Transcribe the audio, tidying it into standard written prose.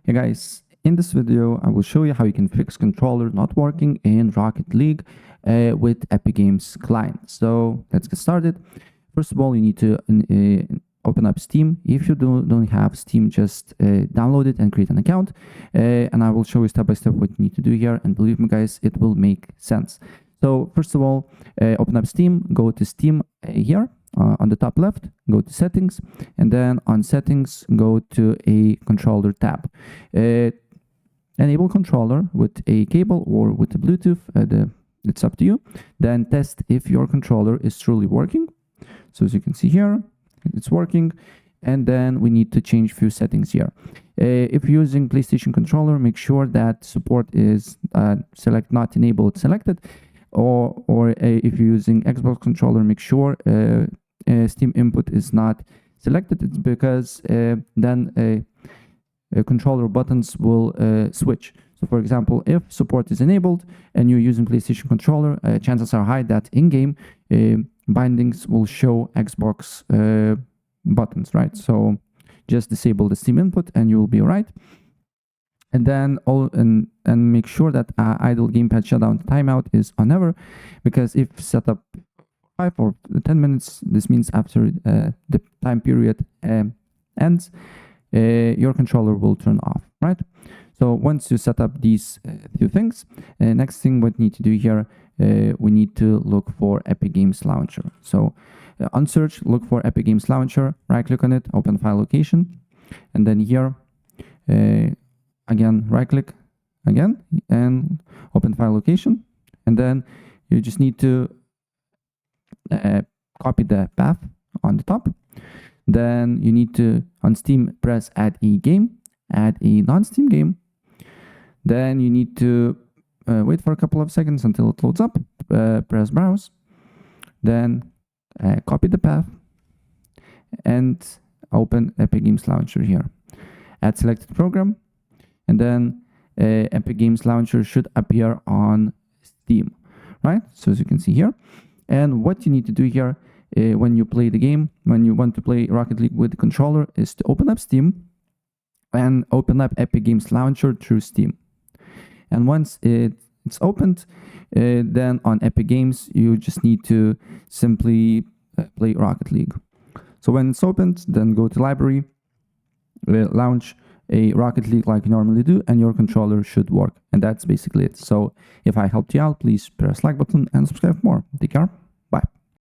Hey guys, in this video I will show you how you can fix controller not working in Rocket League with Epic Games client. So let's get started. First of all, you need to open up Steam. If you don't have Steam, just download it and create an account. And I will show you step by step what you need to do here. And believe me guys, it will make sense. So first of all, open up Steam, go to Steam here. On the top left, go to settings, and then on settings, go to a controller tab. Enable controller with a cable or with a Bluetooth, it's up to you. Then test if your controller is truly working. So as you can see here, it's working. And then we need to change a few settings here. If you're using PlayStation controller, make sure that support is select not enabled selected. Or if you're using Xbox controller, make sure Steam input is not selected. It's because then controller buttons will switch. So for example, if support is enabled and you're using PlayStation controller, chances are high that in-game bindings will show Xbox buttons, right? So just disable the Steam input and you will be all right. And then and make sure that idle gamepad shutdown timeout is on never, because if set up 5 or 10 minutes, this means after the time period ends, your controller will turn off, right? So once you set up these few things, next thing what we need to do here, we need to look for Epic Games Launcher. So on search, look for Epic Games Launcher, right click on it, open file location, and then here again, right click again and open file location. And then you just need to copy the path on the top. Then you need to, on Steam, press add a game, add a non-Steam game. Then you need to wait for a couple of seconds until it loads up, press browse. Then copy the path and open Epic Games Launcher here. Add selected program. And then Epic Games Launcher should appear on Steam, right? So as you can see here. And what you need to do here when you play the game, when you want to play Rocket League with the controller, is to open up Steam and open up Epic Games Launcher through Steam. And once it's opened, then on Epic Games, you just need to simply play Rocket League. So when it's opened, then go to library, launch a Rocket League like you normally do, and your controller should work. And that's basically it. So if I helped you out, please press like button and subscribe for more. Take care.